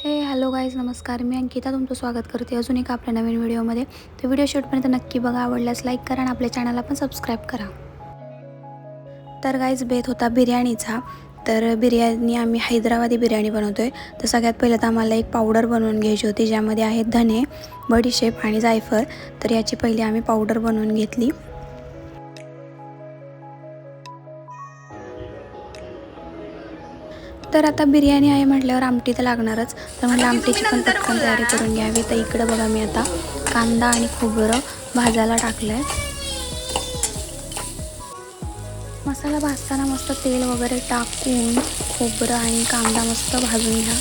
Hello guys, नमस्कार. मी अंकिता तुमचं स्वागत करते अजून एक आपल्या नवीन व्हिडिओमध्ये. तर व्हिडिओ शेवटपर्यंत नक्की बघा. आवडल्यास लाईक करा आणि आपल्या चॅनलला पण सबस्क्राईब करा. तर गाईज, बेत होता बिर्याणीचा. तर बिर्याणी आम्ही हैदराबादी बिर्याणी बनवतोय. तर सगळ्यात पहिलं तर आम्हाला एक पावडर बनवून घ्यायची होती, ज्यामध्ये आहेत धने, बडीशेप आणि जायफळ. तर याची पहिली आम्ही पावडर बनवून घेतली. तर आता बिर्याणी आहे म्हटल्यावर आमटी तर लागणारच. तर म्हटलं आमटीची पण पटकन तयारी करून घ्यावी. तर इकडं बघा, मी आता कांदा आणि खोबरं भाजायला टाकलं आहे. मसाला भाजताना मस्त तेल वगैरे टाकून खोबरं आणि कांदा मस्त भाजून घ्या.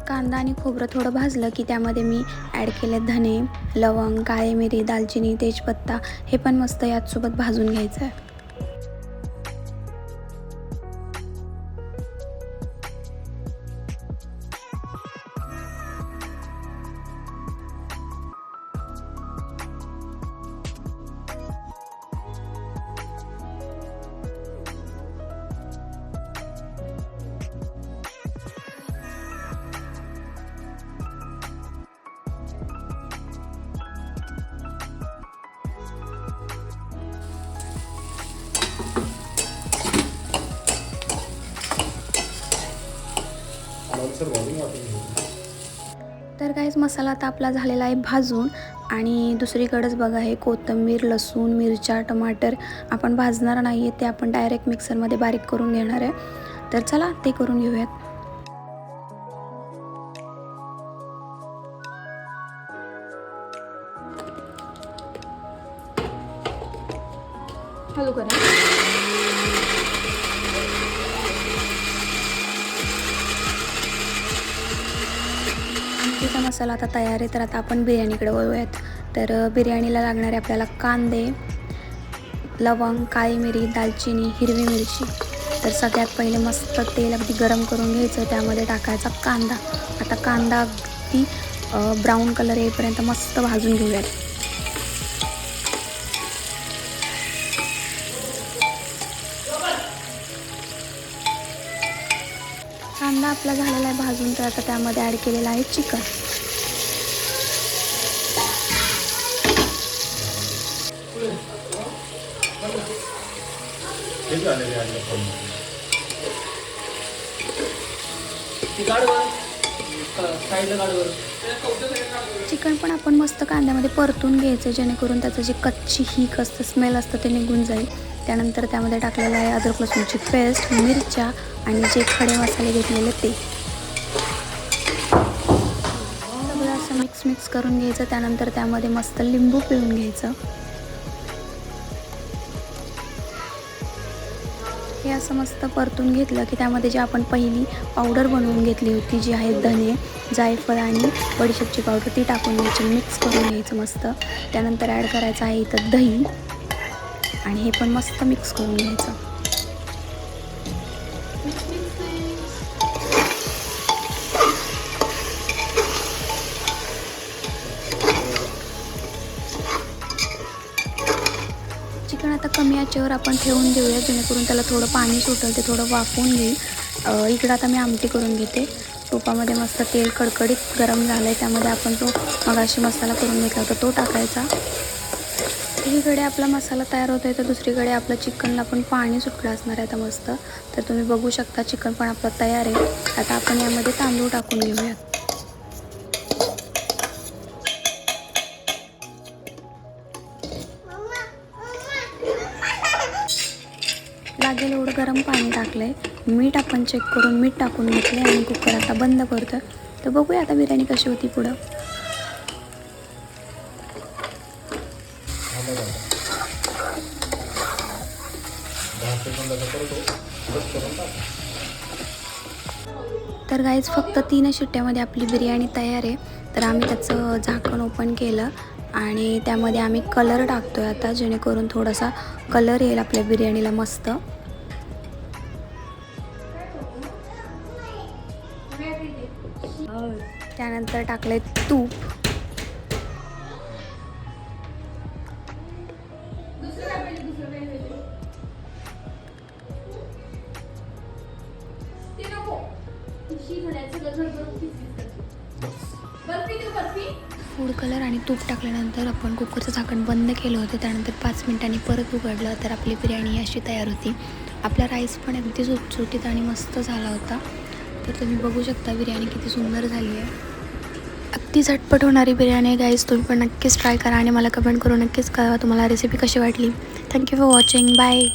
कांदा आणि खोबरं थोडं भाजलं की त्यामध्ये मी ॲड केले धने, लवंग, काळी मिरी, दालचिनी, तेजपत्ता. हे पण मस्त याचसोबत भाजून घ्यायचं आहे. तर काहीच मसाला आता आपला झालेला आहे भाजून. आणि दुसरीकडेच बघा, हे कोथिंबीर, लसूण, मिरच्या, टमाटर आपण भाजणार नाही आहे, ते आपण डायरेक्ट मिक्सरमध्ये बारीक करून घेणार आहे. तर चला ते करून घेऊयात. हॅलो करा. आमटीचा मसाला आता तयार आहे. तर आता आपण बिर्याणीकडे वळूयात. तर बिर्याणीला लागणारे आपल्याला कांदे, लवंग, काळी मिरी, दालचिनी, हिरवी मिरची. तर सगळ्यात पहिले मस्त तेल अगदी गरम करून घ्यायचं, त्यामध्ये टाकायचा कांदा. आता कांदा अगदी ब्राऊन कलर येईपर्यंत मस्त भाजून घेऊयात. कांदा आपला झालेला आहे भाजून. तर आता त्यामध्ये ॲड केलेलं आहे चिकन. चिकन पण आपण मस्त कांद्यामध्ये परतून घ्यायचं, जेणेकरून त्याचं जे कच्ची हीक असतं, स्मेल असतं, ते निघून जाईल. त्यानंतर त्यामध्ये टाकलेलं आहे अद्रक लसूणची पेस्ट, मिरच्या आणि जे खडे मसाले घेतलेले ते सगळं असं मिक्स करून घ्यायचं. त्यानंतर त्यामध्ये मस्त लिंबू पिळून घ्यायचं. हे असं मस्त परतून घेतलं की त्यामध्ये जी आपण पहिली पावडर बनवून घेतली होती, जी आहे धने, जायफळ आणि बडीशेपची पावडर, ती टाकून घ्यायची, मिक्स करून घ्यायचं मस्त. त्यानंतर ॲड करायचं आहे इथं दही आणि हे पण मस्त मिक्स करून घ्यायचं. चिकन आता कमी आचेवर आपण ठेवून देऊया, जेणेकरून त्याला थोडं पाणी सुटेल, ते थोडं वाफवून घेईल. इकडं आता मी आमटी करून घेते. टोपामध्ये मस्त तेल कडकडीत गरम झालं आहे, त्यामध्ये आपण जो मगाशी मसाला करून घेतला होता तो टाकायचा. एकीकडे आपला मसाला तयार होतो आहे, तर दुसरीकडे आपलं चिकनला पण पाणी सुटलं असणार आहे आता मस्त. तर तुम्ही बघू शकता, चिकन पण आपलं तयार आहे. आता आपण यामध्ये तांदूळ टाकून घेऊयात. लागेल एवढं गरम पाणी टाकलं आहे. मीठ आपण चेक करून मीठ टाकून घेतले आणि कुकर आता बंद करतो. तर बघूया आता बिर्याणी कशी होती पुढं. तर गाईज, फक्त 3 शिट्ट्यामध्ये आपली बिर्याणी तयार आहे. तर आम्ही त्याचं झाकण ओपन केलं आणि त्यामध्ये आम्ही कलर टाकतो आहे आता, जेणेकरून थोडासा कलर येईल आपल्या बिर्याणीला मस्त. त्यानंतर टाकले तूप फूड कलर आणि तूप टाकल्यानंतर आपण कुकरचं झाकण बंद केलं होतं. त्यानंतर 5 मिनिटांनी परत उघडलं तर आपली बिर्याणी अशी तयार होती. आपला राईस पण अगदी सुटसुटीत आणि मस्त झाला होता. तर तुम्ही बघू शकता बिर्याणी किती सुंदर झाली आहे. अगदी झटपट होणारी बिर्याणी आहे गाईज. तुम्ही पण नक्कीच ट्राय करा आणि मला कमेंट करून नक्कीच कळवा तुम्हाला रेसिपी कशी वाटली. Thank you for watching. बाय.